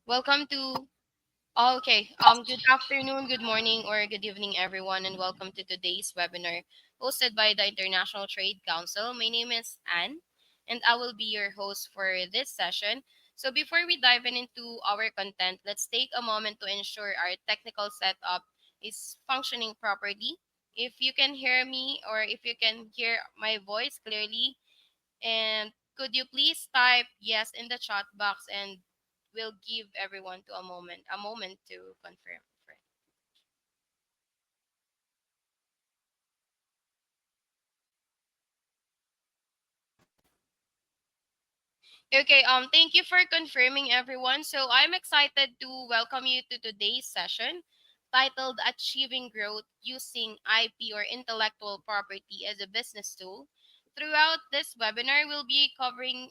Welcome to okay. Good afternoon, good morning, or good evening, everyone, and welcome to today's webinar hosted by the International Trade Council. My name is Anne, and I will be your host for this session. So before we dive into our content, let's take a moment to ensure our technical setup is functioning properly. If you can hear me or if you can hear my voice clearly, and could you please type yes in the chat box and we'll give everyone to a moment to confirm. Okay, thank you for confirming everyone. So I'm excited to welcome you to today's session titled Achieving Growth Using IP or Intellectual Property as a Business Tool. Throughout this webinar, we'll be covering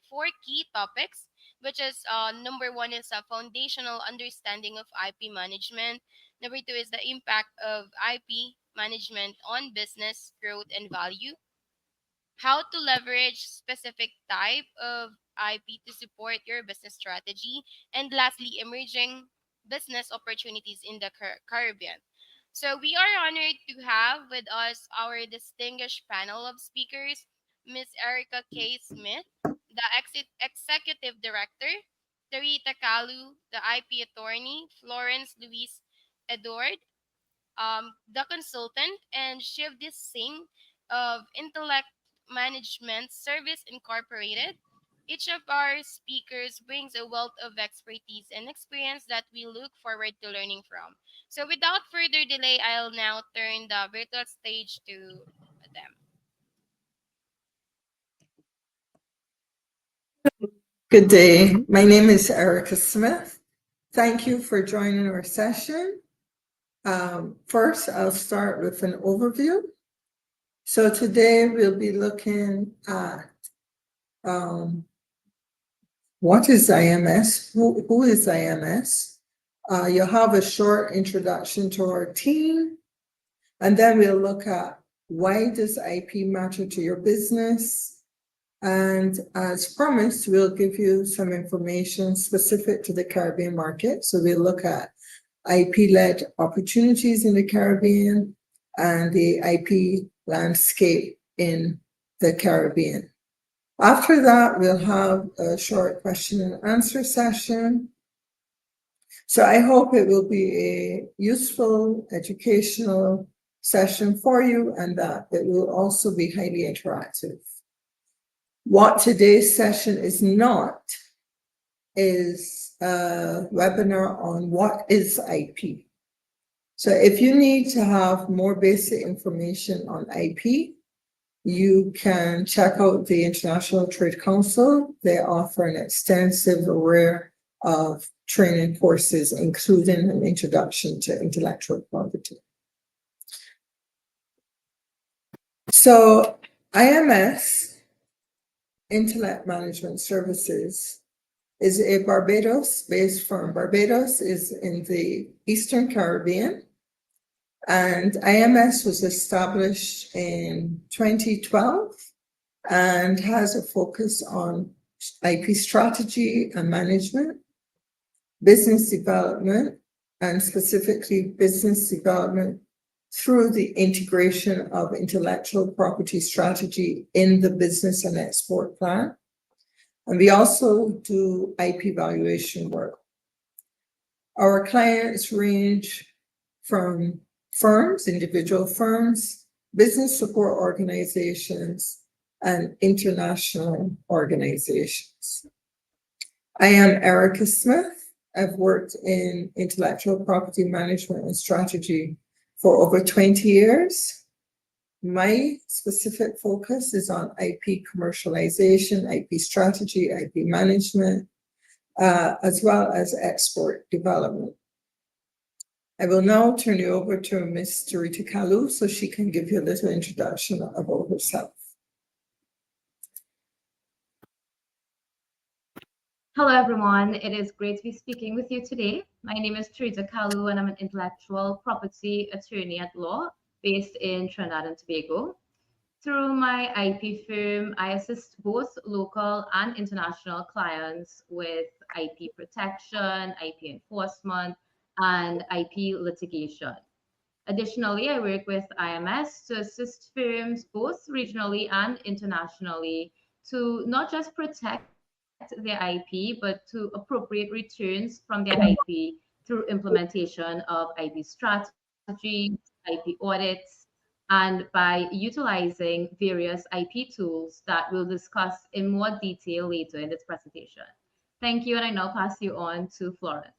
four key topics, which is number one is a foundational understanding of IP management. Number two is the impact of IP management on business growth and value, how to leverage specific type of IP to support your business strategy, and lastly, emerging business opportunities in the Caribbean. So we are honored to have with us our distinguished panel of speakers, Ms. Erica K. Smith, the Executive Director, Terita Kalu, the IP Attorney, Florence Louise Edward, the consultant, and Shivdi Singh of Intellect Management Service Incorporated. Each of our speakers brings a wealth of expertise and experience that we look forward to learning from. So, without further delay, I'll now turn the virtual stage to them. Good day. My name is Erica Smith. Thank you for joining our session. First, I'll start with an overview. So today we'll be looking at what is IMS, who is IMS. You'll have a short introduction to our team, and then we'll look at why does IP matter to your business. And as promised, we'll give you some information specific to the Caribbean market. So we'll look at IP-led opportunities in the Caribbean and the IP landscape in the Caribbean. After that, we'll have a short question and answer session. So I hope it will be a useful, educational session for you and that it will also be highly interactive. What today's session is not is a webinar on what is IP. So if you need to have more basic information on IP, you can check out the International Trade Council. They offer an extensive array of training courses, including an introduction to intellectual property. So IMS, Intellect Management Services, is a Barbados-based firm. Barbados is in the Eastern Caribbean, and IMS was established in 2012 and has a focus on IP strategy and management, business development, and specifically business development through the integration of intellectual property strategy in the business and export plan. And we also do IP valuation work. Our clients range from firms, individual firms, business support organizations, and international organizations. I am Erica Smith. I've worked in intellectual property management and strategy for over 20 years. My specific focus is on IP commercialization, IP strategy, IP management, as well as export development. I will now turn you over to Ms. Terita Kalu so she can give you a little introduction about herself. Hello, everyone. It is great to be speaking with you today. My name is Teresa Kalu, and I'm an intellectual property attorney at law based in Trinidad and Tobago. Through my IP firm, I assist both local and international clients with IP protection, IP enforcement, and IP litigation. Additionally, I work with IMS to assist firms both regionally and internationally to not just protect their IP, but to appropriate returns from their IP through implementation of IP strategies, IP audits, and by utilizing various IP tools that we'll discuss in more detail later in this presentation. Thank you, and I now pass you on to Florence.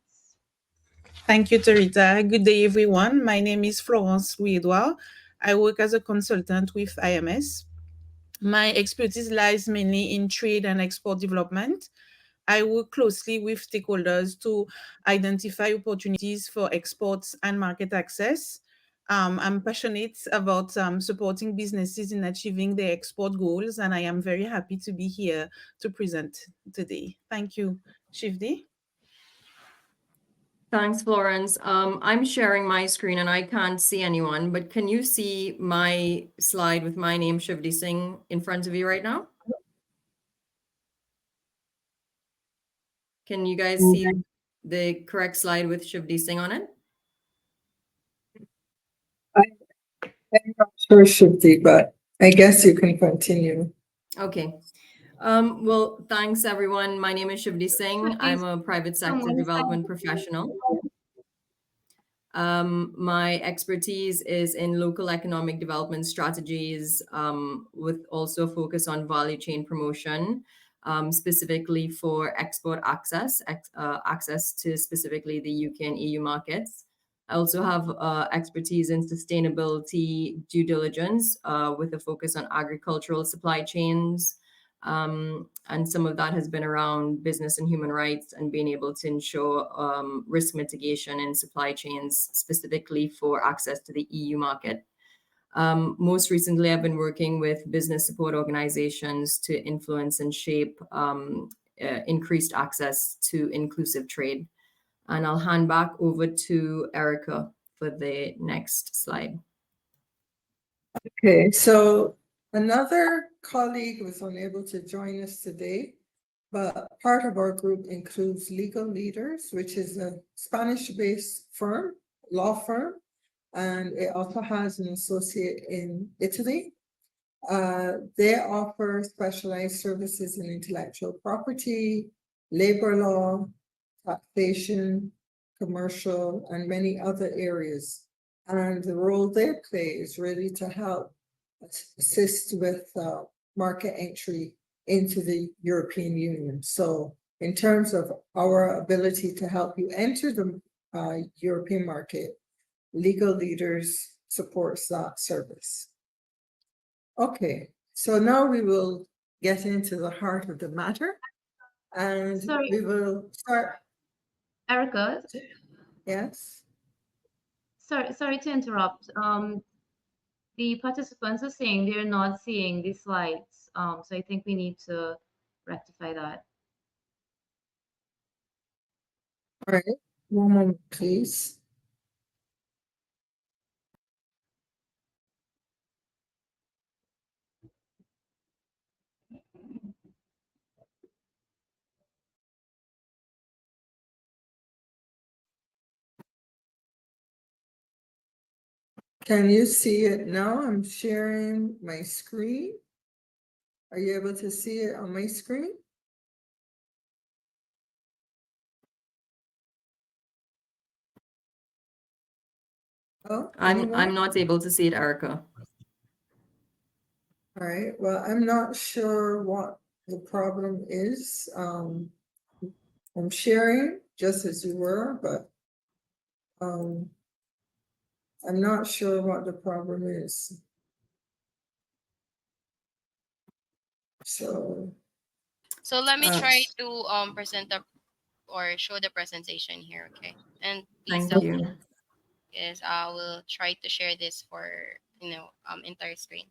Thank you, Terita. Good day, everyone. My name is Florence Louis-Edouard. I work as a consultant with IMS. My expertise lies mainly in trade and export development. I work closely with stakeholders to identify opportunities for exports and market access. I'm passionate about supporting businesses in achieving their export goals, and I am very happy to be here to present today. Thank you. Shivdi? Thanks, Florence. I'm sharing my screen and I can't see anyone, but can you see my slide with my name, Shivdi Singh, in front of you right now? Can you guys see the correct slide with Shivdi Singh on it? I'm not sure, Shifty, but I guess you can continue. Okay. Well, thanks everyone. My name is Shivdi Singh. I'm a private sector development professional. My expertise is in local economic development strategies, with also focus on value chain promotion, specifically for export access, access to specifically the UK and EU markets. I also have expertise in sustainability due diligence, with a focus on agricultural supply chains, and some of that has been around business and human rights and being able to ensure risk mitigation in supply chains, specifically for access to the EU market. Most recently, I've been working with business support organizations to influence and shape increased access to inclusive trade. And I'll hand back over to Erica for the next slide. Okay, so another colleague was unable to join us today, but part of our group includes Legal Leaders, which is a Spanish-based firm, law firm, and it also has an associate in Italy. They offer specialized services in intellectual property, labor law, taxation, commercial, and many other areas. And the role they play is really to help assist with market entry into the European Union. So in terms of our ability to help you enter the European market, Legal Leaders supports that service. Okay, so now we will get into the heart of the matter, and we will start. Erica, Yes. sorry to interrupt. The participants are saying they're not seeing the slides. So I think we need to rectify that. All right, one moment, please. Can you see it now? I'm sharing my screen. Are you able to see it on my screen? Oh, I'm not able to see it, Erica. All right, well, I'm not sure what the problem is. I'm sharing just as you were, but I'm not sure what the problem is. So let me try to present or show the presentation here, okay? And please Thank you. yes, I will try to share this for entire screen.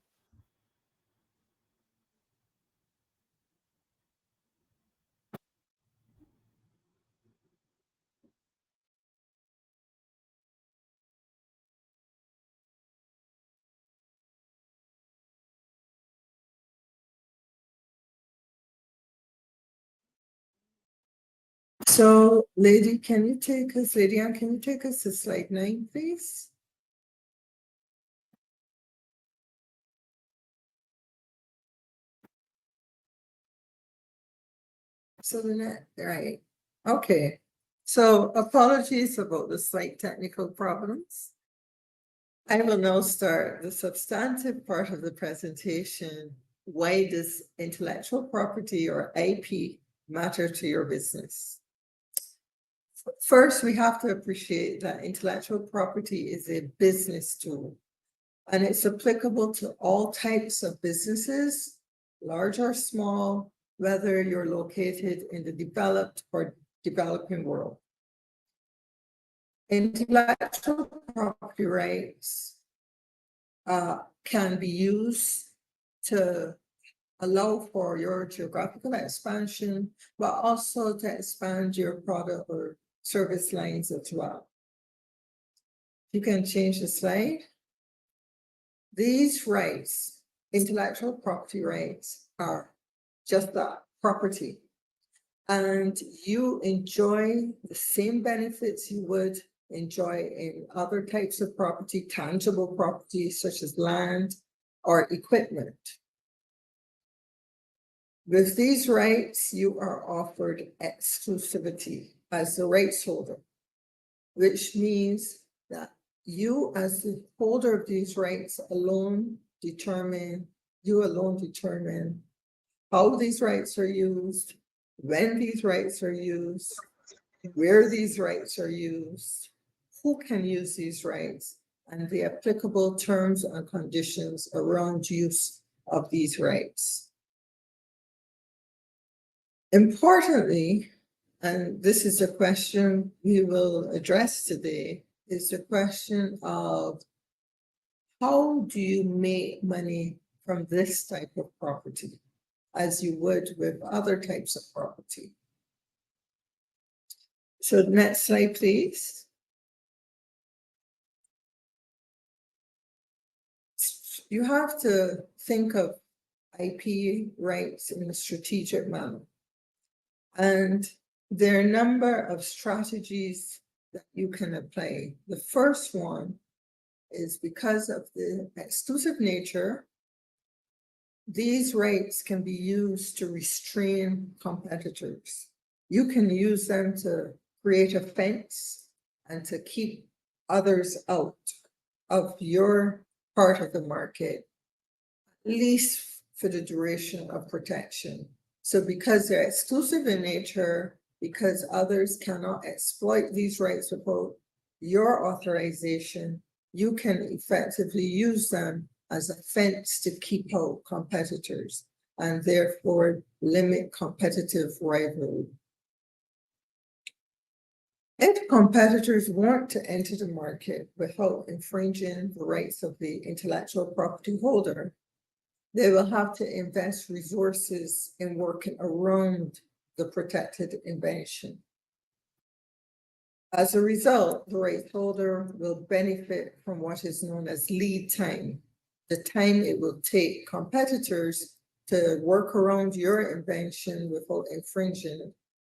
So Lady Ann, can you take us to slide 9, please? So right. Okay. So apologies about the slight technical problems. I will now start the substantive part of the presentation. Why does intellectual property or IP matter to your business? First, we have to appreciate that intellectual property is a business tool, and it's applicable to all types of businesses, large or small, whether you're located in the developed or developing world. Intellectual property rights can be used to allow for your geographical expansion, but also to expand your product or service lines as well. You can change the slide. These rights, intellectual property rights, are just that, property. And you enjoy the same benefits you would enjoy in other types of property, tangible property such as land or equipment. With these rights, you are offered exclusivity as the rights holder, which means that you as the holder of these rights alone determine how these rights are used, when these rights are used, where these rights are used, who can use these rights, and the applicable terms and conditions around use of these rights. Importantly, and this is a question we will address today, is the question of how do you make money from this type of property as you would with other types of property. So next slide, please. You have to think of IP rights in a strategic manner. And there are a number of strategies that you can apply. The first one is because of the exclusive nature, these rights can be used to restrain competitors. You can use them to create a fence and to keep others out of your part of the market, at least for the duration of protection. So because they're exclusive in nature, because others cannot exploit these rights without your authorization, you can effectively use them as a fence to keep out competitors and therefore limit competitive rivalry. If competitors want to enter the market without infringing the rights of the intellectual property holder, they will have to invest resources in working around the protected invention. As a result, the rights holder will benefit from what is known as lead time, the time it will take competitors to work around your invention without infringing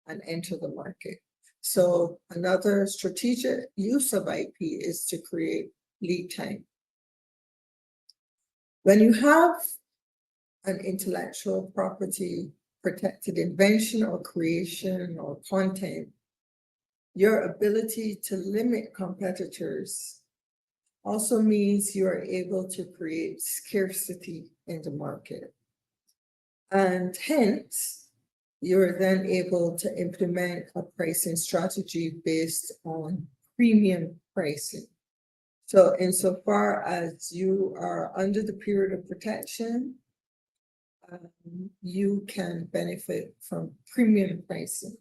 and enter the market. So another strategic use of IP is to create lead time. When you have an intellectual property protected invention or creation or content, your ability to limit competitors also means you are able to create scarcity in the market. And hence, you're then able to implement a pricing strategy based on premium pricing. So insofar as you are under the period of protection, you can benefit from premium pricing.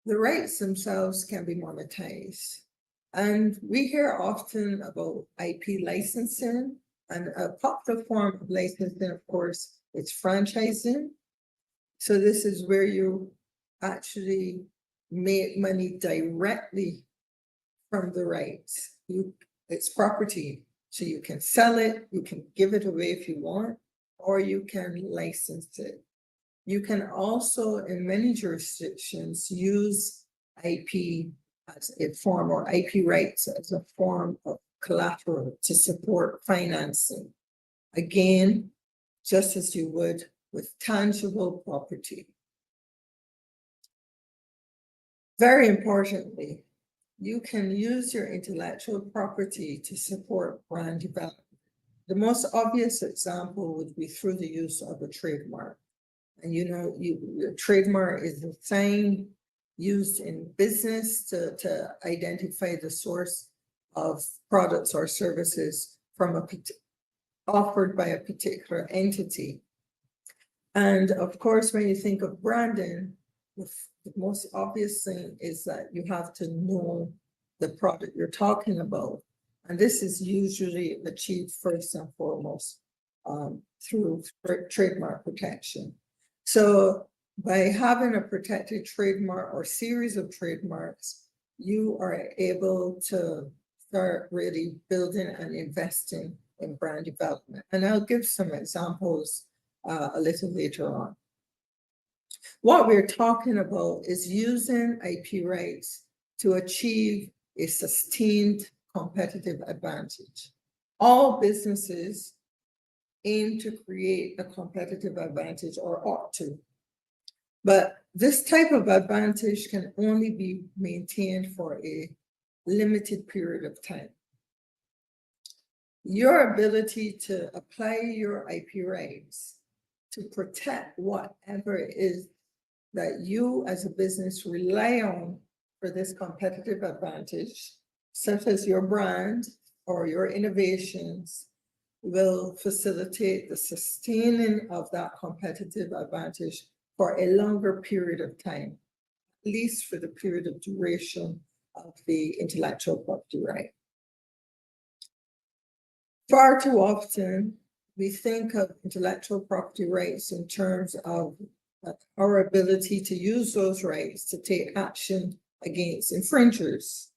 The rights themselves can be monetized. And we hear often about IP licensing, and a popular form of licensing, of course, is franchising. So this is where you actually make money directly from the rights. It's property, so you can sell it, you can give it away if you want, or you can license it. You can also, in many jurisdictions, use IP as a form, or IP rights as a form of collateral to support financing. Again, just as you would with tangible property. Very importantly, you can use your intellectual property to support brand development. The most obvious example would be through the use of a trademark. And your trademark is the thing used in business to identify the source of products or services offered by a particular entity. And of course, when you think of branding, the most obvious thing is that you have to know the product you're talking about. And this is usually achieved first and foremost through trademark protection. So by having a protected trademark or series of trademarks, you are able to start really building and investing in brand development. And I'll give some examples a little later on. What we're talking about is using IP rights to achieve a sustained competitive advantage. All businesses aim to create a competitive advantage, or ought to. But this type of advantage can only be maintained for a limited period of time. Your ability to apply your IP rights to protect whatever it is that you as a business rely on for this competitive advantage, such as your brand or your innovations, will facilitate the sustaining of that competitive advantage for a longer period of time, at least for the period of duration of the intellectual property right. Far too often, we think of intellectual property rights in terms of our ability to use those rights to take action against infringers.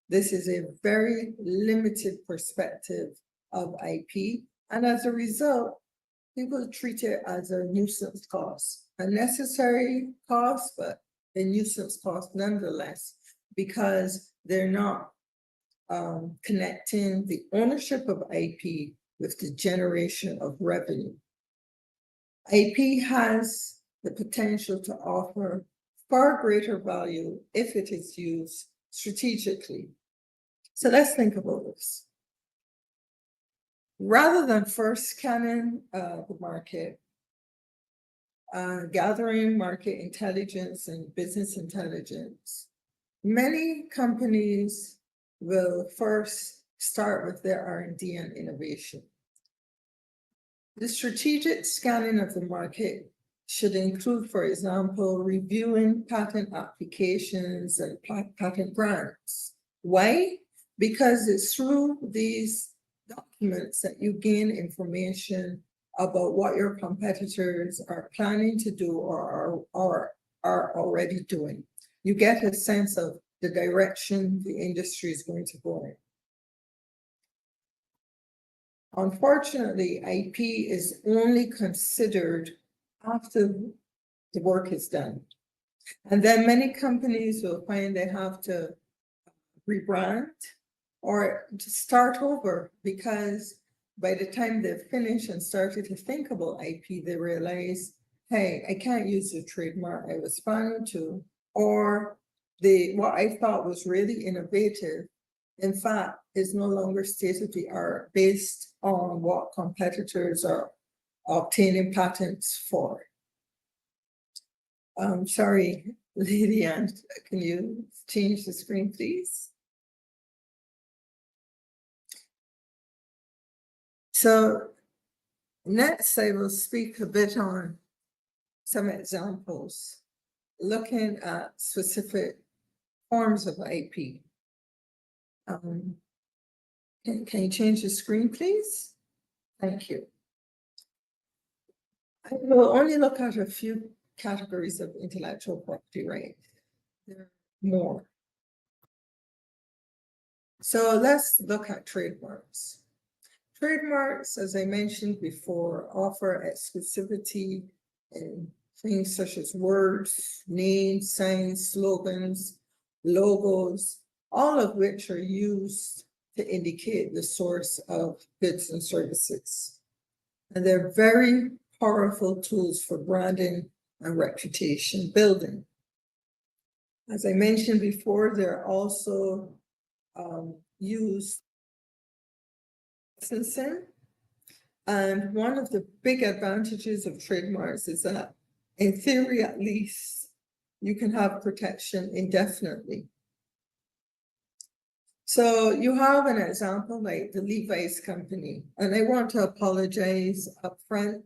This is a very limited perspective of IP, and as a result, people treat it as a nuisance cost, a necessary cost, but a nuisance cost nonetheless, because they're not connecting the ownership of IP with the generation of revenue. IP has the potential to offer far greater value if it is used strategically. So let's think about this. Rather than first scanning the market, gathering market intelligence and business intelligence, many companies will first start with their R&D and innovation. The strategic scanning of the market should include, for example, reviewing patent applications and patent grants. Why? Because it's through these documents that you gain information about what your competitors are planning to do or are already doing. You get a sense of the direction the industry is going to go in. Unfortunately, IP is only considered after the work is done. And then many companies will find they have to rebrand or to start over, because by the time they've finished and started to think about IP, they realize, hey, I can't use the trademark I was planning to, or what I thought was really innovative, in fact, is no longer state of the art based on what competitors are obtaining patents for. Sorry, Lady Ann, can you change the screen, please? So next, I will speak a bit on some examples, looking at specific forms of IP. Can you change the screen, please? Thank you. I will only look at a few categories of intellectual property rights. There are more. So let's look at trademarks. Trademarks, as I mentioned before, offer exclusivity in things such as words, names, signs, slogans, logos, all of which are used to indicate the source of goods and services. And they're very powerful tools for branding and reputation building. As I mentioned before, they're also used licensing. And one of the big advantages of trademarks is that, in theory at least, you can have protection indefinitely. So you have an example like the Levi's company, and I want to apologize upfront.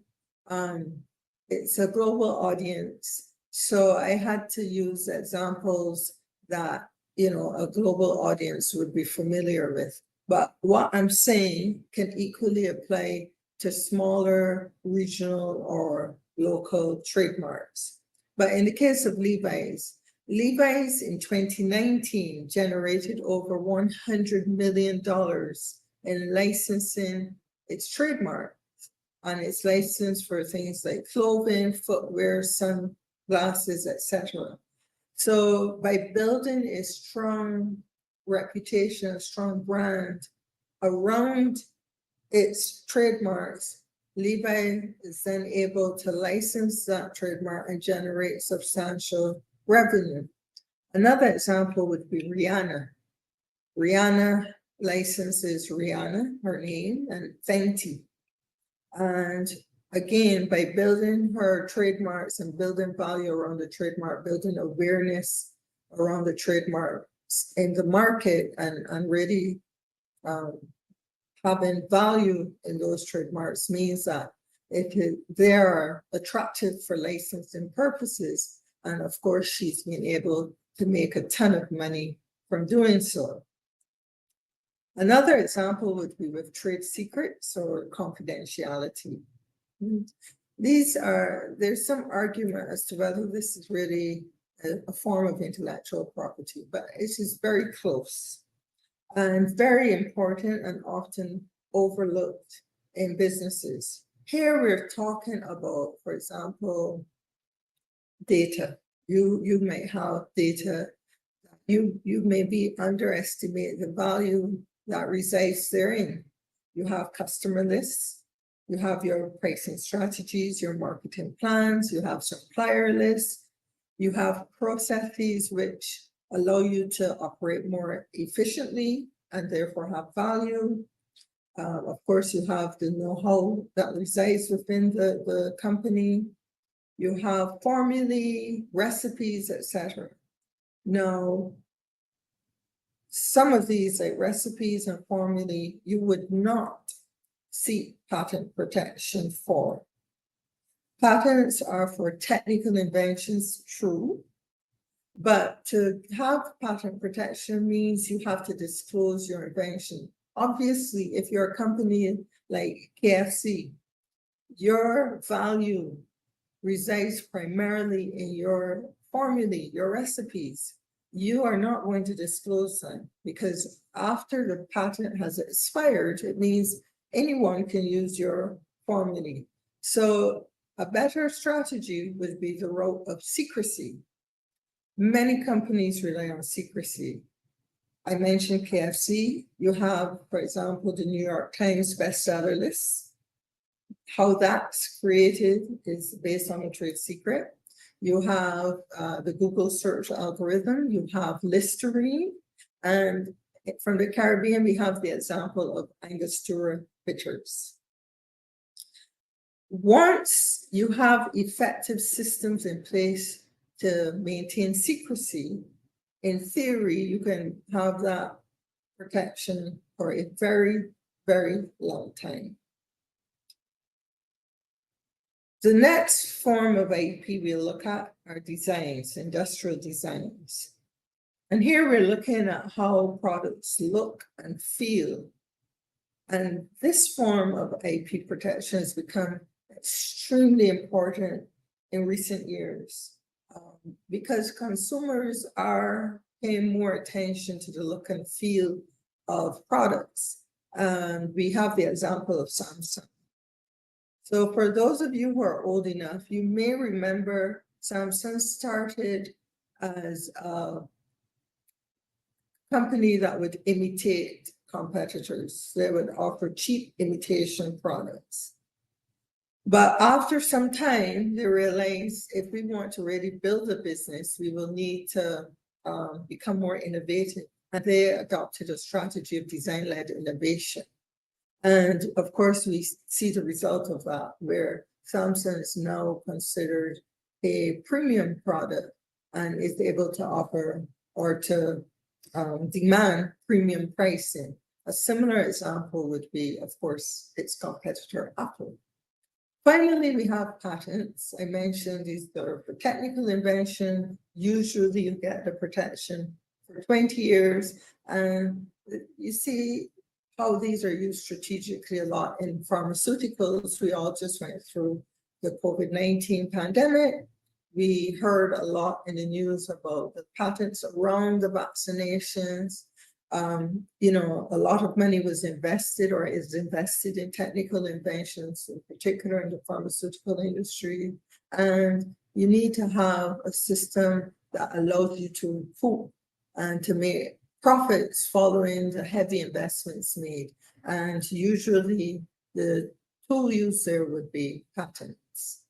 It's a global audience, so I had to use examples that, you know, a global audience would be familiar with. But what I'm saying can equally apply to smaller regional or local trademarks. But in the case of Levi's in 2019 generated over $100 million in licensing its trademark, and it's licensed for things like clothing, footwear, sunglasses, etc. So by building a strong reputation, a strong brand around its trademarks, Levi is then able to license that trademark and generate substantial revenue. Another example would be Rihanna. Rihanna licenses Rihanna, her name, and Fenty. And again, by building her trademarks and building value around the trademark, building awareness around the trademarks in the market, and really having value in those trademarks means that they're attractive for licensing purposes. And of course, she's been able to make a ton of money from doing so. Another example would be with trade secrets or confidentiality. There's some argument as to whether this is really a form of intellectual property, but it is very close and very important and often overlooked in businesses. Here we're talking about, for example, data. You may have data, you maybe underestimate the value that resides therein. You have customer lists, you have your pricing strategies, your marketing plans, you have supplier lists, you have processes which allow you to operate more efficiently and therefore have value. Of course, you have the know-how that resides within the company. You have formulae, recipes, etc. Now, some of these, like recipes and formulae, you would not seek patent protection for. Patents are for technical inventions, true, but to have patent protection means you have to disclose your invention. Obviously, if you're a company like KFC, your value resides primarily in your formulae, your recipes. You are not going to disclose them because after the patent has expired, it means anyone can use your formulae. So a better strategy would be the route of secrecy. Many companies rely on secrecy. I mentioned KFC. You have, for example, the New York Times bestseller list. How that's created is based on a trade secret. You have the Google search algorithm, you have Listerine, and from the Caribbean, we have the example of Angostura bitters. Once you have effective systems in place to maintain secrecy, in theory, you can have that protection for a very, very long time. The next form of IP we'll look at are designs, industrial designs. And here we're looking at how products look and feel. And this form of IP protection has become extremely important in recent years because consumers are paying more attention to the look and feel of products. And we have the example of Samsung. So for those of you who are old enough, you may remember Samsung started as a company that would imitate competitors. They would offer cheap imitation products. But after some time, they realized if we want to really build a business, we will need to become more innovative. And they adopted a strategy of design-led innovation. And of course, we see the result of that, where Samsung is now considered a premium product and is able to offer or to demand premium pricing. A similar example would be, of course, its competitor, Apple. Finally, we have patents. I mentioned these are for technical invention. Usually you get the protection for 20 years. And you see how these are used strategically a lot in pharmaceuticals. We all just went through the COVID-19 pandemic. We heard a lot in the news about the patents around the vaccinations. A lot of money was invested or is invested in technical inventions, in particular in the pharmaceutical industry. And you need to have a system that allows you to improve and to make profits following the heavy investments made. And usually the tool used there would be patents.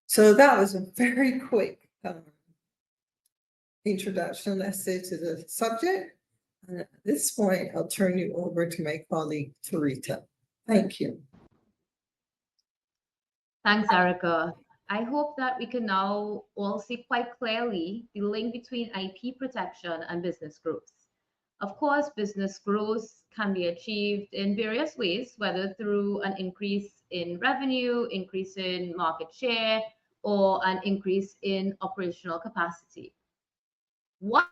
So that was a very quick introduction, let's say, to the subject. And at this point, I'll turn you over to my colleague, Tarita. Thank you. Thanks, Erica. I hope that we can now all see quite clearly the link between IP protection and business growth. Of course, business growth can be achieved in various ways, whether through an increase in revenue, increase in market share, or an increase in operational capacity. What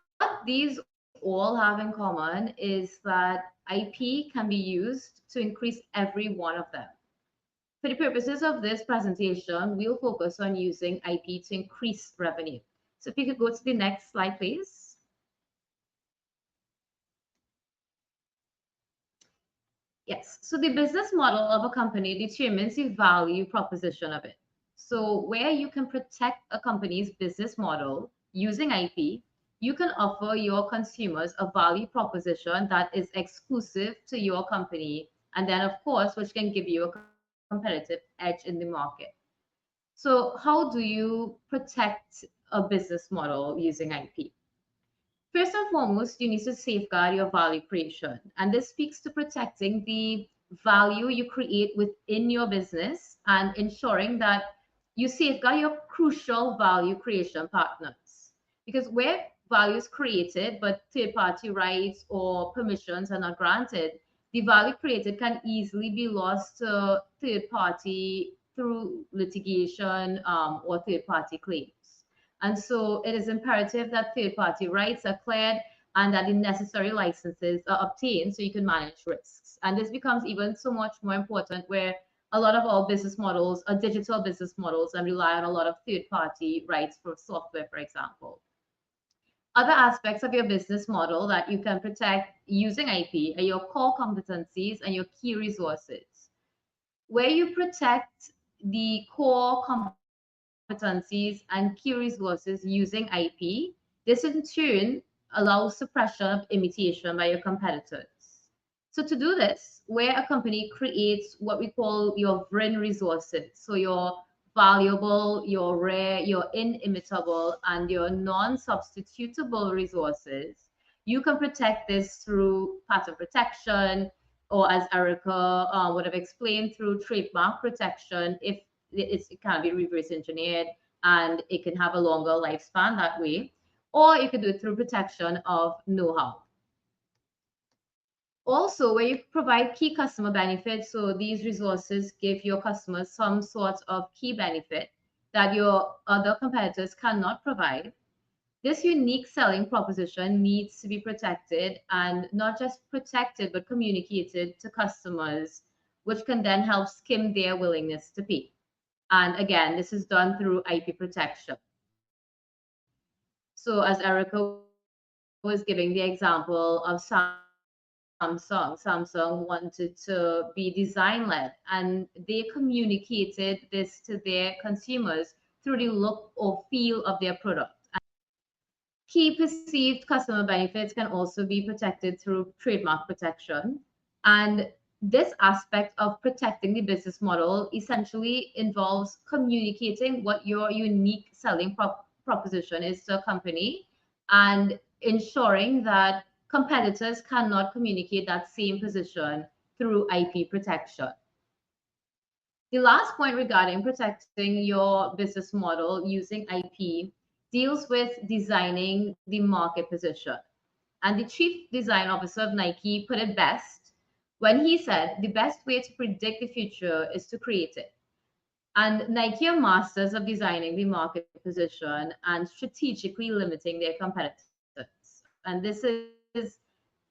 these all have in common is that IP can be used to increase every one of them. For the purposes of this presentation, we'll focus on using IP to increase revenue. So if you could go to the next slide, please. Yes, so the business model of a company determines the value proposition of it. So where you can protect a company's business model using IP, you can offer your consumers a value proposition that is exclusive to your company, and then of course, which can give you a competitive edge in the market. So how do you protect a business model using IP? First and foremost, you need to safeguard your value creation. And this speaks to protecting the value you create within your business and ensuring that you safeguard your crucial value creation partners. Because where value is created, but third party rights or permissions are not granted, the value created can easily be lost to third party through litigation or third party claims. And so it is imperative that third party rights are cleared and that the necessary licenses are obtained so you can manage risks. And this becomes even so much more important where a lot of our business models are digital business models and rely on a lot of third party rights for software, for example. Other aspects of your business model that you can protect using IP are your core competencies and your key resources. Where you protect the core competencies and key resources using IP, this in turn allows suppression of imitation by your competitors. So to do this, where a company creates what we call your VRIN resources, so your valuable, your rare, your inimitable, and your non-substitutable resources, you can protect this through patent protection, or as Erica would have explained, through trademark protection if it can be reverse engineered and it can have a longer lifespan that way, or you could do it through protection of know-how. Also, where you provide key customer benefits, so these resources give your customers some sort of key benefit that your other competitors cannot provide. This unique selling proposition needs to be protected, and not just protected, but communicated to customers, which can then help skim their willingness to pay. And again, this is done through IP protection. So as Erica was giving the example of Samsung Samsung wanted to be design led, and they communicated this to their consumers through the look or feel of their product. Key perceived customer benefits can also be protected through trademark protection. And this aspect of protecting the business model essentially involves communicating what your unique selling proposition is to a company and ensuring that competitors cannot communicate that same position through IP protection. The last point regarding protecting your business model using IP deals with designing the market position. And the chief design officer of Nike put it best when he said the best way to predict the future is to create it. And Nike are masters of designing the market position and strategically limiting their competitors. And this is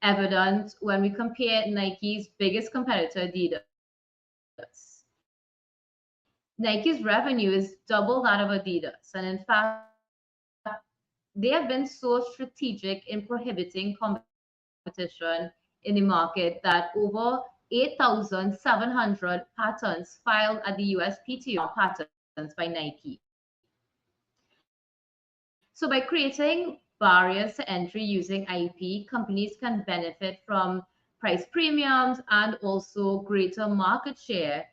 evident when we compare Nike's biggest competitor, Adidas. Nike's revenue is double that of Adidas. And in fact, they have been so strategic in prohibiting competition in the market that over 8,700 patents filed at the USPTO are patents by Nike. So by creating barriers to entry using IP, companies can benefit from price premiums and also greater market share,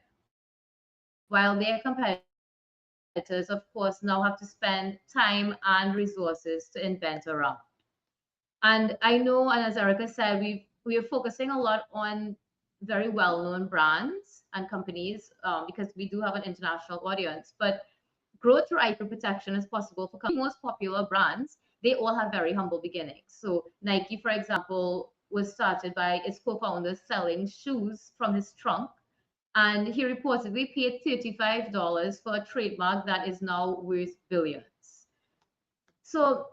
while their competitors, of course, now have to spend time and resources to invent around. And I know, and as Erica said, we are focusing a lot on very well-known brands and companies because we do have an international audience. But growth through IP protection is possible for companies. Most popular brands, they all have very humble beginnings. So Nike, for example, was started by its co-founder selling shoes from his trunk, and he reportedly paid $35 for a trademark that is now worth billions. So,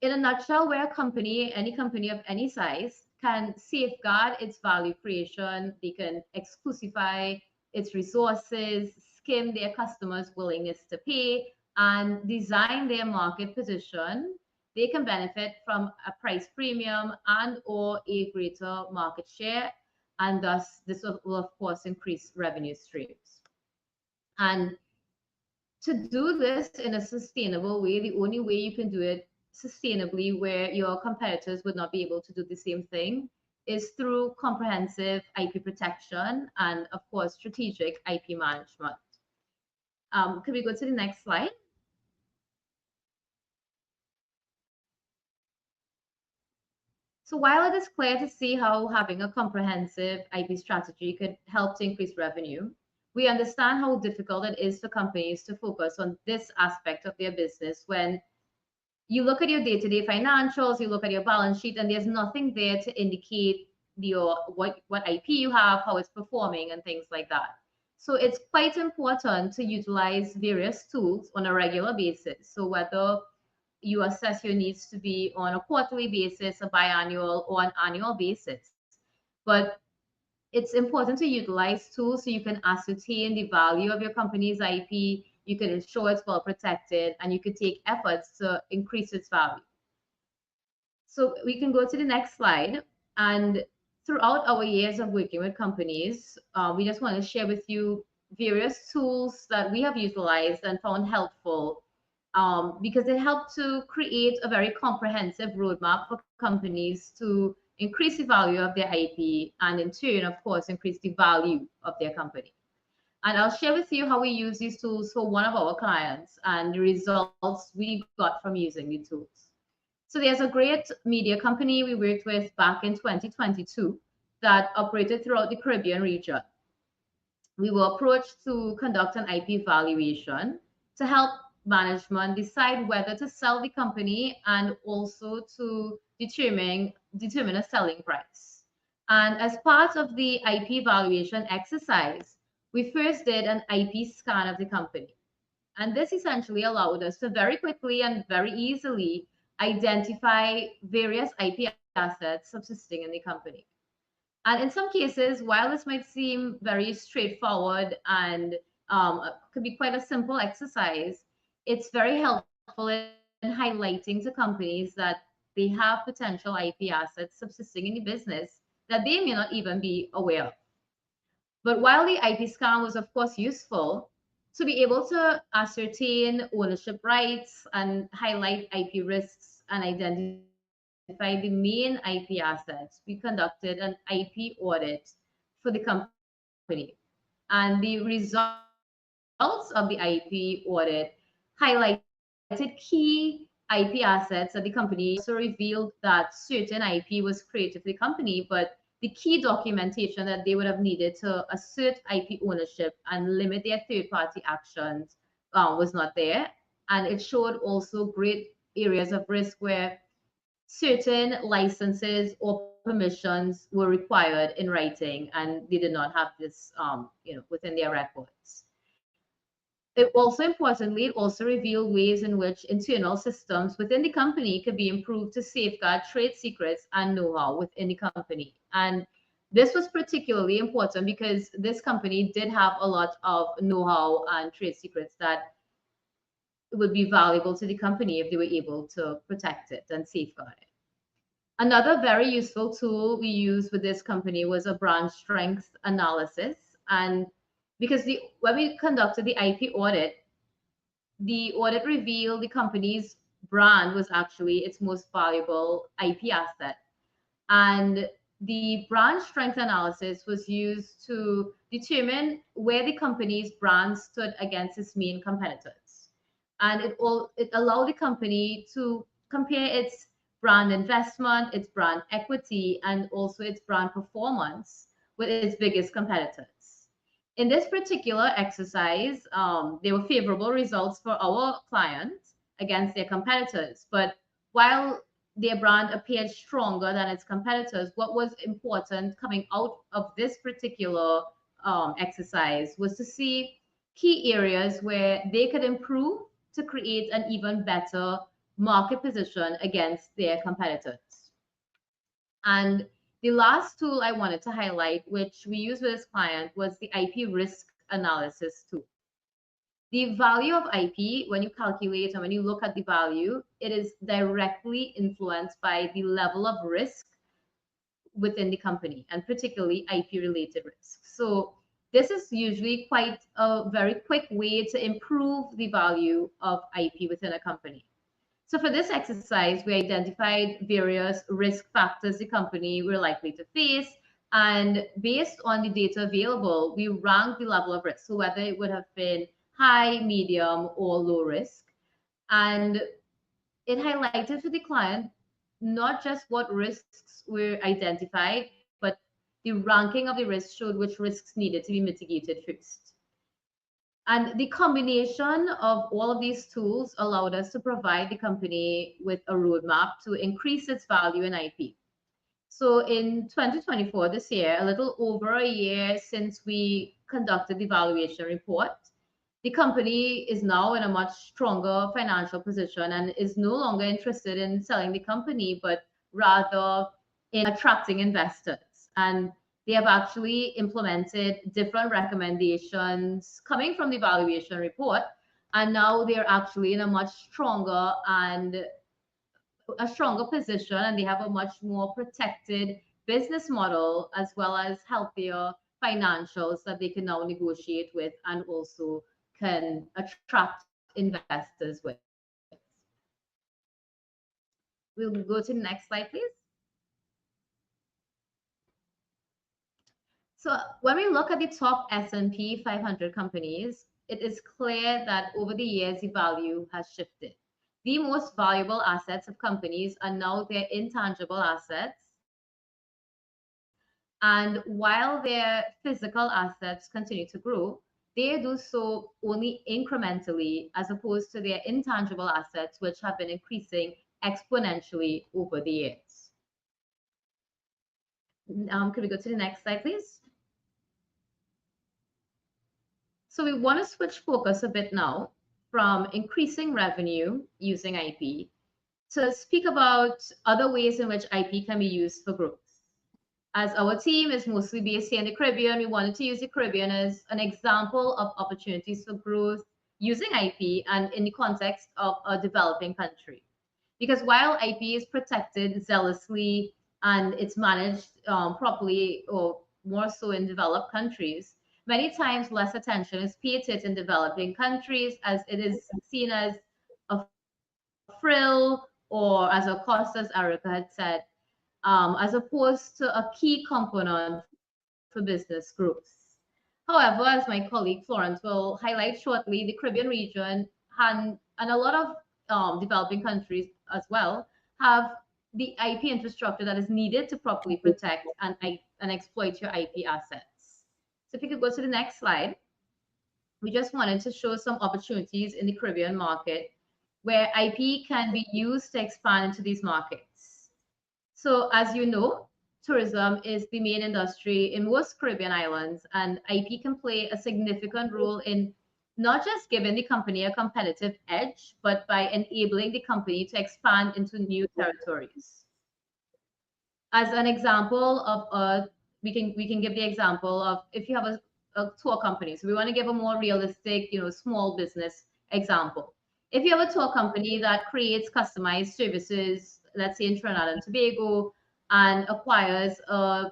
in a nutshell, where a company, any company of any size, can safeguard its value creation, they can exclusify its resources, skim their customers' willingness to pay, and design their market position, they can benefit from a price premium and or a greater market share, and thus this will of course increase revenue streams. And to do this in a sustainable way, the only way you can do it sustainably where your competitors would not be able to do the same thing is through comprehensive IP protection and, of course, strategic IP management. Could we go to the next slide? So while it is clear to see how having a comprehensive IP strategy could help to increase revenue, we understand how difficult it is for companies to focus on this aspect of their business when you look at your day-to-day financials, you look at your balance sheet, and there's nothing there to indicate your what IP you have, how it's performing, and things like that. So it's quite important to utilize various tools on a regular basis. So whether you assess your needs to be on a quarterly basis, a biannual, or an annual basis. But it's important to utilize tools so you can ascertain the value of your company's IP, you can ensure it's well protected, and you could take efforts to increase its value. So we can go to the next slide. And throughout our years of working with companies, we just want to share with you various tools that we have utilized and found helpful because it helped to create a very comprehensive roadmap for companies to increase the value of their IP and in turn, of course, increase the value of their company. And I'll share with you how we use these tools for one of our clients and the results we got from using the tools. So there's a great media company we worked with back in 2022 that operated throughout the Caribbean region. We were approached to conduct an IP valuation to help management decide whether to sell the company and also to determine a selling price. And as part of the IP valuation exercise, we first did an IP scan of the company. And this essentially allowed us to very quickly and very easily identify various IP assets subsisting in the company. And in some cases, while this might seem very straightforward and could be quite a simple exercise, it's very helpful in highlighting to companies that they have potential IP assets subsisting in the business that they may not even be aware of. But while the IP scan was, of course, useful to be able to ascertain ownership rights and highlight IP risks and identify the main IP assets, we conducted an IP audit for the company. And the results of the IP audit highlighted key IP assets that the company had. Also revealed that certain IP was created for the company, but the key documentation that they would have needed to assert IP ownership and limit their third-party actions was not there. And it showed also great areas of risk where certain licenses or permissions were required in writing, and they did not have this, within their records. It also importantly, it also revealed ways in which internal systems within the company could be improved to safeguard trade secrets and know-how within the company. And this was particularly important because this company did have a lot of know-how and trade secrets that would be valuable to the company if they were able to protect it and safeguard it. Another very useful tool we used with this company was a brand strength analysis. And because when we conducted the IP audit, the audit revealed the company's brand was actually its most valuable IP asset. And the brand strength analysis was used to determine where the company's brand stood against its main competitors. And it allowed the company to compare its brand investment, its brand equity, and also its brand performance with its biggest competitors. In this particular exercise, there were favorable results for our clients against their competitors. But while their brand appeared stronger than its competitors, what was important coming out of this particular exercise was to see key areas where they could improve to create an even better market position against their competitors. And the last tool I wanted to highlight, which we used with this client, was the IP risk analysis tool. The value of IP, when you calculate and when you look at the value, it is directly influenced by the level of risk within the company, and particularly IP related risks. So this is usually quite a very quick way to improve the value of IP within a company. So for this exercise, we identified various risk factors the company were likely to face. And based on the data available, we ranked the level of risk. So whether it would have been high, medium, or low risk. And it highlighted to the client not just what risks were identified, but the ranking of the risks showed which risks needed to be mitigated first. And the combination of all of these tools allowed us to provide the company with a roadmap to increase its value in IP. So in 2024, this year, a little over a year since we conducted the valuation report, the company is now in a much stronger financial position and is no longer interested in selling the company, but rather in attracting investors. And they have actually implemented different recommendations coming from the valuation report. And now they're actually in a stronger position, and they have a much more protected business model as well as healthier financials that they can now negotiate with and also can attract investors with. We'll go to the next slide, please. So when we look at the top S&P 500 companies, it is clear that over the years, the value has shifted. The most valuable assets of companies are now their intangible assets. And while their physical assets continue to grow, they do so only incrementally as opposed to their intangible assets, which have been increasing exponentially over the years. Could we go to the next slide, please? So we want to switch focus a bit now from increasing revenue using IP to speak about other ways in which IP can be used for growth. As our team is mostly based here in the Caribbean, we wanted to use the Caribbean as an example of opportunities for growth using IP and in the context of a developing country. Because while IP is protected zealously and it's managed properly, or more so in developed countries, many times less attention is paid to it in developing countries, as it is seen as a frill, or as a cost, as Erica had said, as opposed to a key component for business growth. However, as my colleague Florence will highlight shortly, the Caribbean region and a lot of developing countries as well have the IP infrastructure that is needed to properly protect and exploit your IP assets. So if you could go to the next slide, we just wanted to show some opportunities in the Caribbean market where IP can be used to expand into these markets. So, as you know, tourism is the main industry in most Caribbean islands, and IP can play a significant role in not just giving the company a competitive edge, but by enabling the company to expand into new territories. As an example of we can give the example of, if you have a tour company. So we want to give a more realistic, small business example. If you have a tour company that creates customized services, let's say in Trinidad and Tobago, and acquires a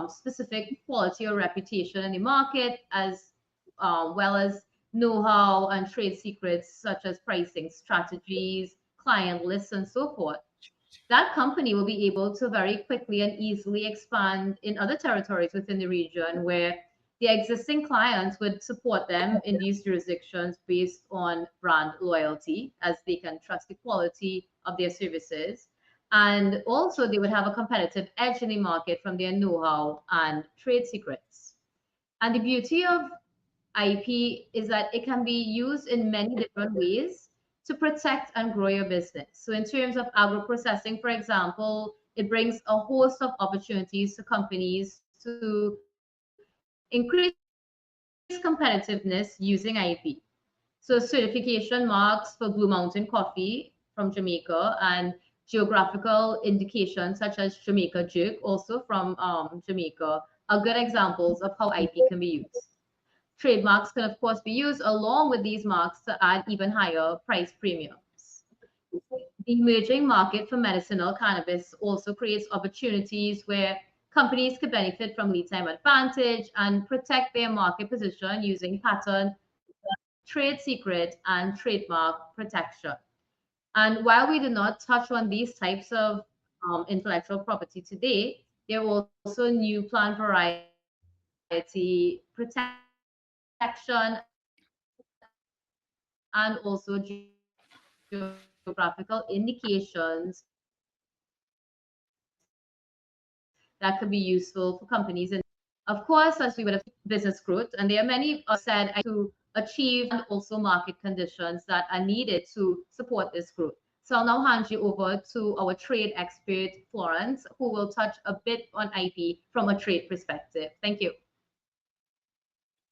specific quality or reputation in the market, as well as know-how and trade secrets such as pricing strategies, client lists, and so forth, that company will be able to very quickly and easily expand in other territories within the region where the existing clients would support them in these jurisdictions based on brand loyalty, as they can trust the quality of their services. And also, they would have a competitive edge in the market from their know how and trade secrets. And the beauty of IP is that it can be used in many different ways to protect and grow your business. So, in terms of agro processing, for example, it brings a host of opportunities to companies to increase competitiveness using IP. So, certification marks for Blue Mountain Coffee from Jamaica and geographical indications such as Jamaica Jerk, also from Jamaica, are good examples of how IP can be used. Trademarks can, of course, be used along with these marks to add even higher price premiums. The emerging market for medicinal cannabis also creates opportunities where companies could benefit from lead time advantage and protect their market position using patent, trade secret, and trademark protection. And while we do not touch on these types of intellectual property today, there are also new plant variety protection and also geographical indications that could be useful for companies in the business growth. Of course, as we would have business growth, and there are many said to achieve and also market conditions that are needed to support this growth. So I'll now hand you over to our trade expert, Florence, who will touch a bit on IP from a trade perspective. Thank you.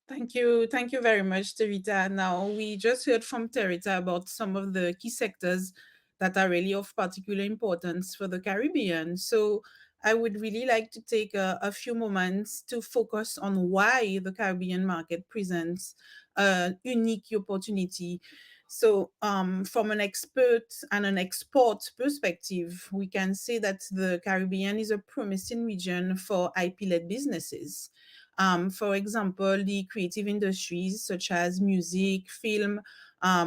Thank you. Thank you very much, Terita. Now, we just heard from Terita about some of the key sectors that are really of particular importance for the Caribbean. So, I would really like to take a few moments to focus on why the Caribbean market presents a unique opportunity. So, from an expert and an export perspective, we can say that the Caribbean is a promising region for IP led businesses. For example, the creative industries such as music, film,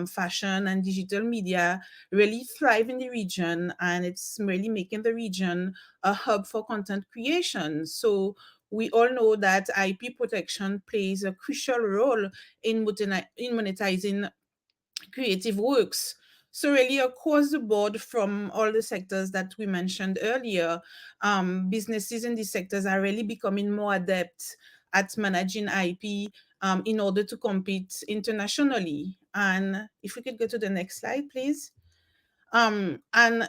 fashion, and digital media really thrive in the region, and it's really making the region a hub for content creation. So, we all know that IP protection plays a crucial role in monetizing creative works. So, really, across the board, from all the sectors that we mentioned earlier, businesses in these sectors are really becoming more adept at managing IP in order to compete internationally. And if we could go to the next slide, please. And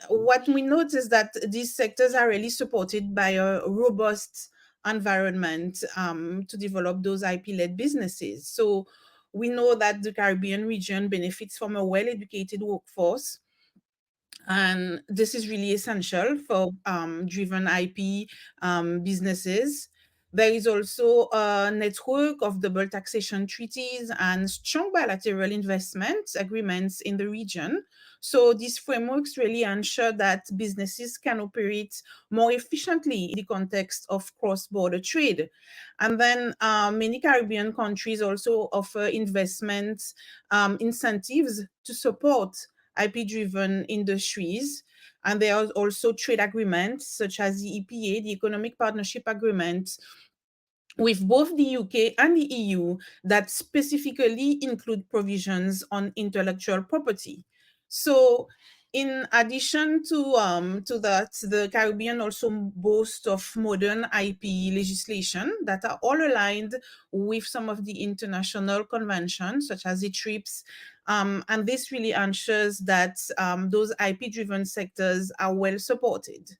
what we notice is that these sectors are really supported by a robust environment to develop those IP-led businesses. So we know that the Caribbean region benefits from a well-educated workforce, and this is really essential for driven IP businesses. There is also a network of double taxation treaties and strong bilateral investment agreements in the region. So these frameworks really ensure that businesses can operate more efficiently in the context of cross-border trade. And then many Caribbean countries also offer investment incentives to support IP-driven industries. And there are also trade agreements such as the EPA, the Economic Partnership Agreement, with both the UK and the EU that specifically include provisions on intellectual property. So in addition to that, the Caribbean also boasts of modern IP legislation that are all aligned with some of the international conventions, such as the TRIPS, and this really ensures that those IP-driven sectors are well supported.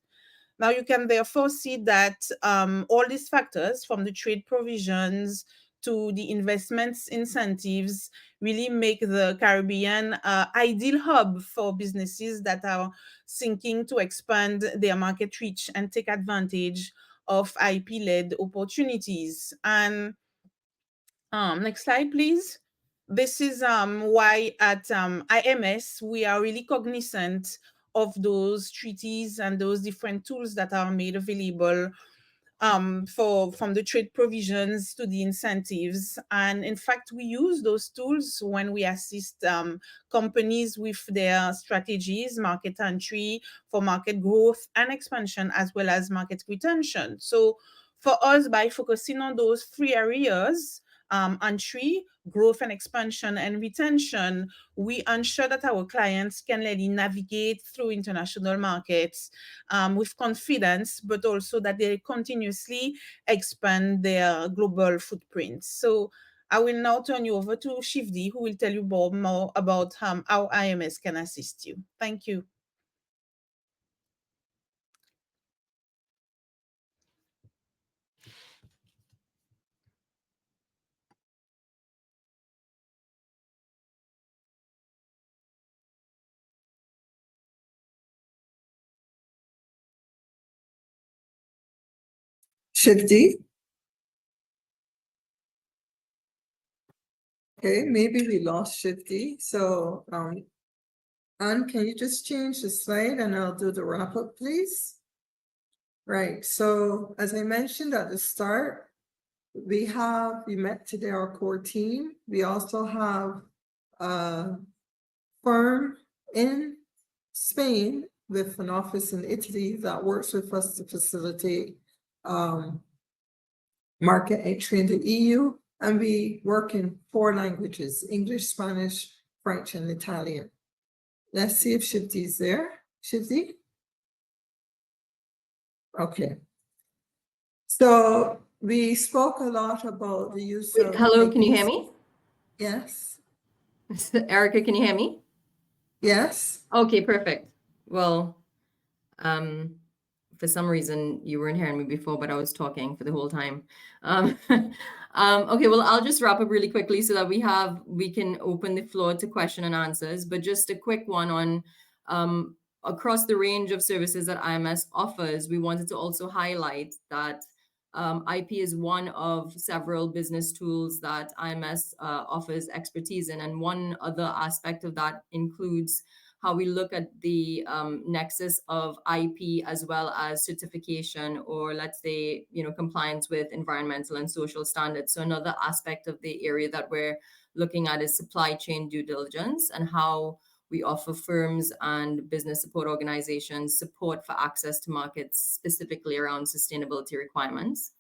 Now you can therefore see that all these factors, from the trade provisions to the investments incentives, really make the Caribbean ideal hub for businesses that are seeking to expand their market reach and take advantage of IP-led opportunities. And next slide, please. This is why at IMS we are really cognizant of those treaties and those different tools that are made available from the trade provisions to the incentives. And in fact, we use those tools when we assist companies with their strategies, market entry, for market growth and expansion, as well as market retention. So for us, by focusing on those three areas, entry, growth and expansion, and retention, we ensure that our clients can really navigate through international markets with confidence, but also that they continuously expand their global footprint. So I will now turn you over to Shivdi, who will tell you more about how IMS can assist you. Thank you. Shifty. Okay, maybe we lost Shifty. So, Anne, can you just change the slide and I'll do the wrap up, please? Right. So as I mentioned at the start, we met today our core team. We also have a firm in Spain with an office in Italy that works with us to facilitate market entry in the EU. And we work in 4 languages: English, Spanish, French, and Italian. Let's see if Shifty's there. Shifty? Okay. So we spoke a lot about the use of... Hello, can you hear me? Yes. Erica, can you hear me? Yes. Okay, perfect. Well, for some reason you weren't hearing me before, but I was talking for the whole time. Okay, well, I'll just wrap up really quickly so that we can open the floor to question and answers. But just a quick one on across the range of services that IMS offers, we wanted to also highlight that IP is one of several business tools that IMS offers expertise in. And one other aspect of that includes how we look at the nexus of IP as well as certification, or let's say, compliance with environmental and social standards. So another aspect of the area that we're looking at is supply chain due diligence, and how we offer firms and business support organizations support for access to markets, specifically around sustainability requirements.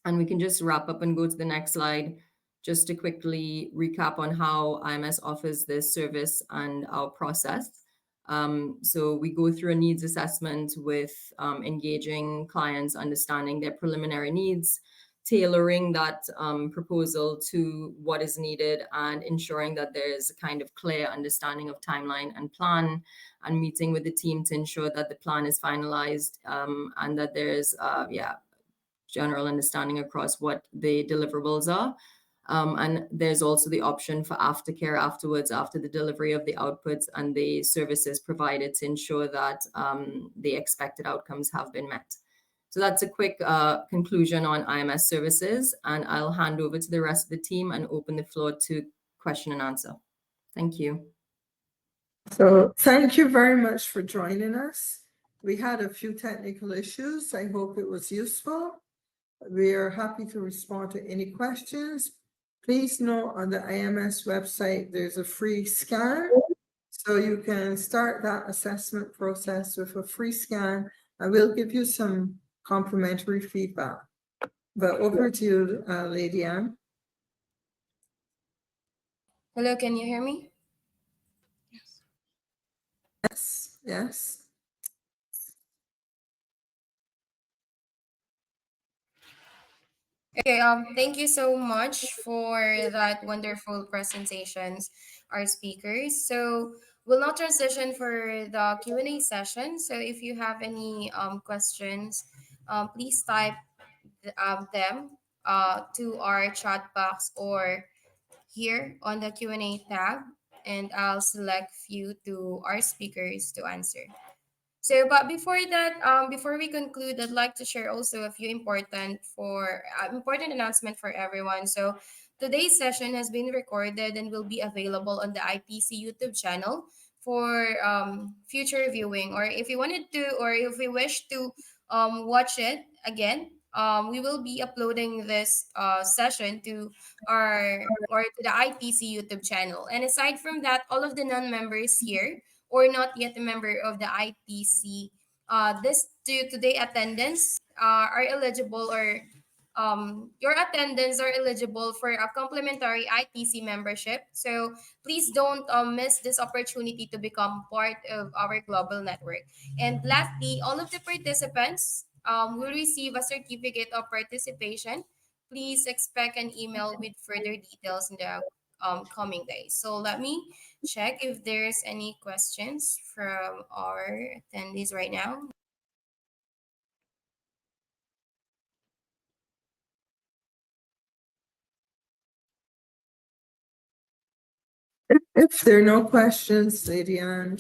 And we can just wrap up and go to the next slide, just to quickly recap on how IMS offers this service and our process. So we go through a needs assessment with engaging clients, understanding their preliminary needs, tailoring that proposal to what is needed, and ensuring that there's a kind of clear understanding of timeline and plan, and meeting with the team to ensure that the plan is finalized, and that there's general understanding across what the deliverables are. And there's also the option for aftercare afterwards, after the delivery of the outputs and the services provided, to ensure that the expected outcomes have been met. So that's a quick conclusion on IMS services, and I'll hand over to the rest of the team and open the floor to question and answer. Thank you. So thank you very much for joining us. We had a few technical issues. I hope it was useful. We are happy to respond to any questions. Please note on the IMS website, there's a free scan. So you can start that assessment process with a free scan, and we'll give you some complimentary feedback. But over to you, Lady Anne. Hello, can you hear me? Yes, yes. Okay, thank you so much for that wonderful presentations, our speakers. So we'll now transition for the Q&A session. So if you have any questions, please type them to our chat box or here on the Q&A tab, and I'll select few to our speakers to answer. So, but before that, before we conclude, I'd like to share also a few important announcement for everyone. So, today's session has been recorded and will be available on the IPC YouTube channel for future viewing. Or if you wanted to, or if you wish to watch it again, we will be uploading this session to the IPC YouTube channel. And aside from that, all of the non-members here or not yet a member of the IPC, this today attendance are eligible, or your attendance are eligible for a complimentary ITC membership. So please don't miss this opportunity to become part of our global network. And lastly, all of the participants will receive a certificate of participation. Please expect an email with further details in the coming days. So let me check if there's any questions from our attendees right now. If there are no questions, Lady Anne,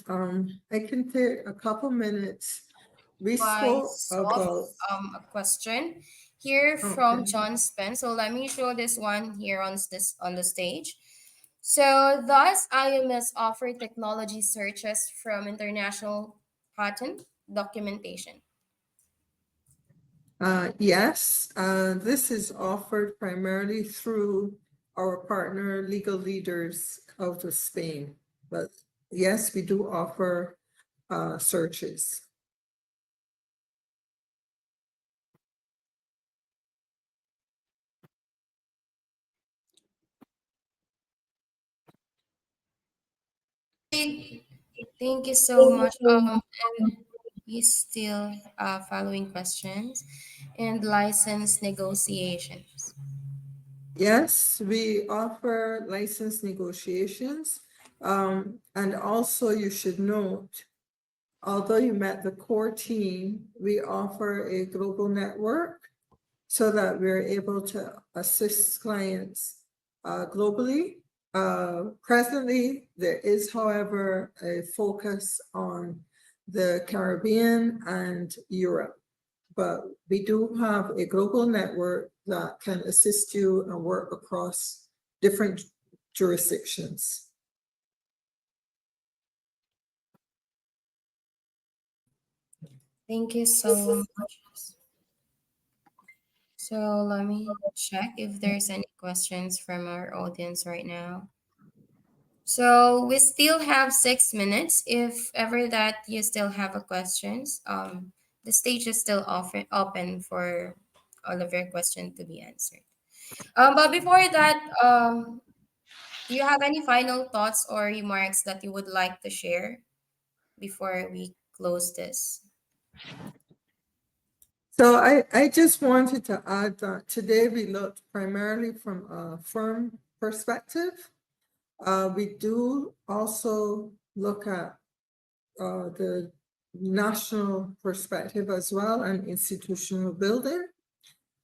I can take a couple minutes. We I spoke saw about. a question here from Okay. John Spence. So let me show this one here on the stage. So thus IMS offer technology searches from international patent documentation. Yes, this is offered primarily through our partner legal leaders out of Spain. But yes, we do offer searches. Thank you so much. We still following questions and license negotiations. Yes, we offer license negotiations. And also you should note, although you met the core team, we offer a global network so that we're able to assist clients globally. Presently, there is, however, a focus on the Caribbean and Europe, but we do have a global network that can assist you and work across different jurisdictions. Thank you so much. So let me check if there's any questions from our audience right now. So we still have 6 minutes. If ever that you still have a questions, the stage is still open for all of your questions to be answered. But before that, do you have any final thoughts or remarks that you would like to share before we close this? So I just wanted to add that today we looked primarily from a firm perspective. We do also look at the national perspective as well and institutional building.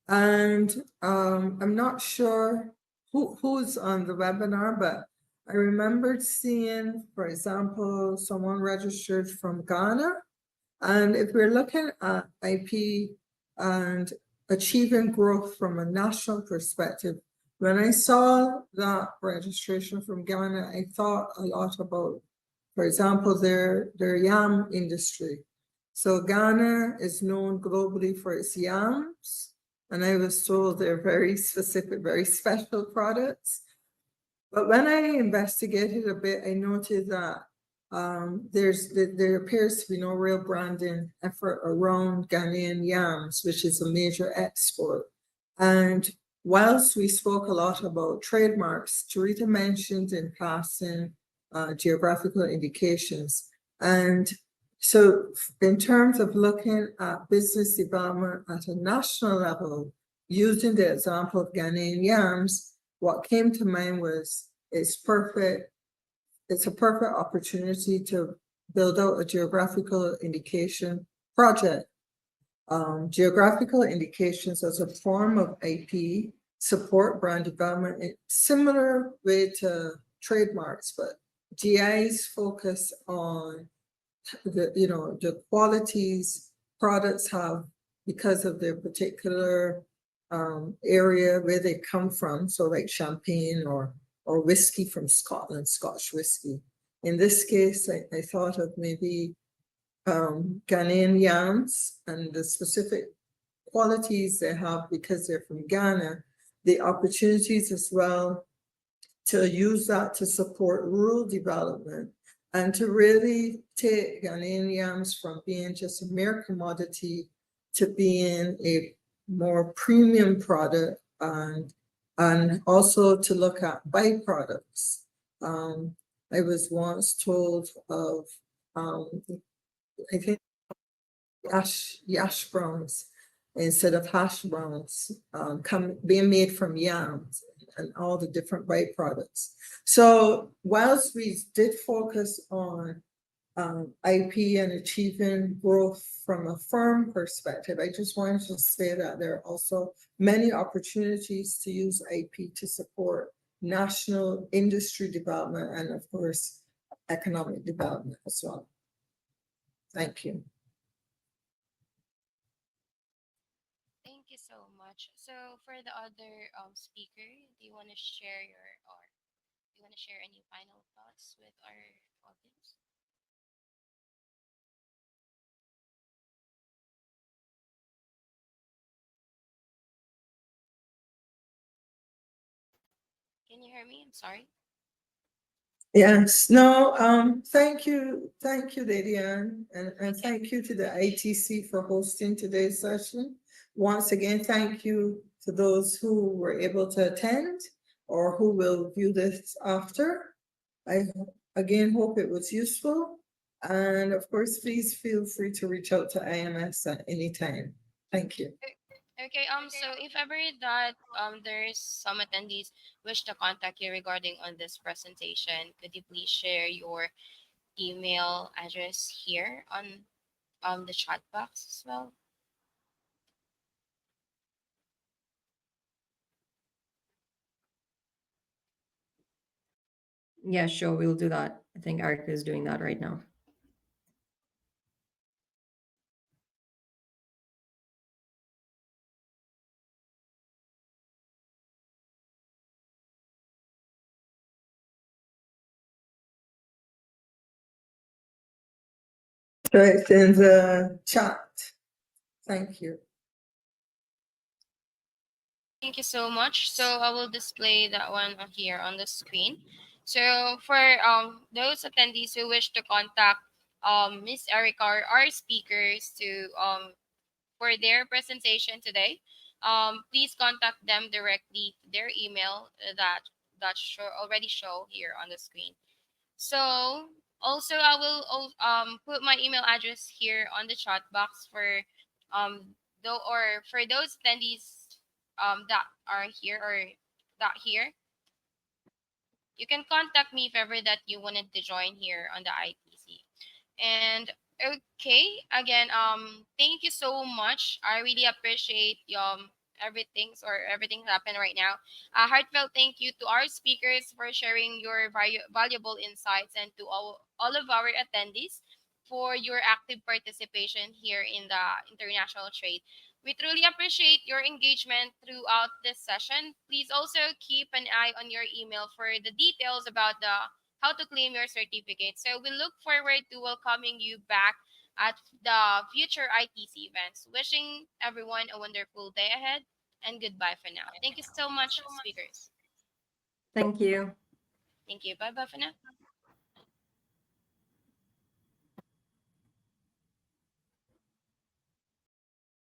And I'm not sure who's on the webinar, but I remembered seeing, for example, someone registered from Ghana. And if we're looking at IP and achieving growth from a national perspective, when I saw that registration from Ghana, I thought a lot about, For example, their yam industry. So Ghana is known globally for its yams, and I was told they're very specific, very special products. But when I investigated a bit, I noted that there appears to be no real branding effort around Ghanaian yams, which is a major export. And whilst we spoke a lot about trademarks, Tarita mentioned in passing geographical indications. And so, in terms of looking at business development at a national level, using the example of Ghanaian yams, what came to mind was it's a perfect opportunity to build out a geographical indication project. Geographical indications as a form of IP support brand development in similar way to trademarks, but GIs focus on the qualities products have because of their particular area where they come from. So like champagne or whiskey from Scotland, Scotch whiskey. In this case, I thought of maybe Ghanaian yams and the specific qualities they have because they're from Ghana, the opportunities as well to use that to support rural development and to really take Ghanaian yams from being just a mere commodity to being a more premium product and also to look at byproducts. I was once told of I think yash browns instead of hash browns being made from yams and all the different byproducts. So whilst we did focus on IP and achieving growth from a firm perspective, I just wanted to say that there are also many opportunities to use IP to support national industry development and of course economic development as well. Thank you. Thank you so much. So for the other speaker, do you want to share do you want to share any final thoughts with our audience? Can you hear me? I'm sorry. Yes, no, thank you, Lady Anne, and thank you to the ITC for hosting today's session. Once again, thank you to those who were able to attend or who will view this after. I again hope it was useful. And of course, please feel free to reach out to IMS at any time. Thank you. Okay, so if ever that there's some attendees wish to contact you regarding on this presentation, could you please share your email address here on the chat box as well? Yeah, sure, we'll do that. I think Erica is doing that right now. So it's in the chat. Thank you. Thank you so much. So I will display that one here on the screen. So for those attendees who wish to contact Miss Erica or our speakers to for their presentation today, please contact them directly to their email already show here on the screen. So also I will put my email address here on the chat box for for those attendees that are here or that here. You can contact me if ever that you wanted to join here on the ITC. And okay, again, thank you so much. I really appreciate everything happened right now. A heartfelt thank you to our speakers for sharing your valuable insights and to all of our attendees for your active participation here in the international trade. We truly appreciate your engagement throughout this session. Please also keep an eye on your email for the details about the how to claim your certificate. So we look forward to welcoming you back at the future ITC events. Wishing everyone a wonderful day ahead, and goodbye for now. Thank you so much, speakers. Thank you. Thank you. Bye bye for now.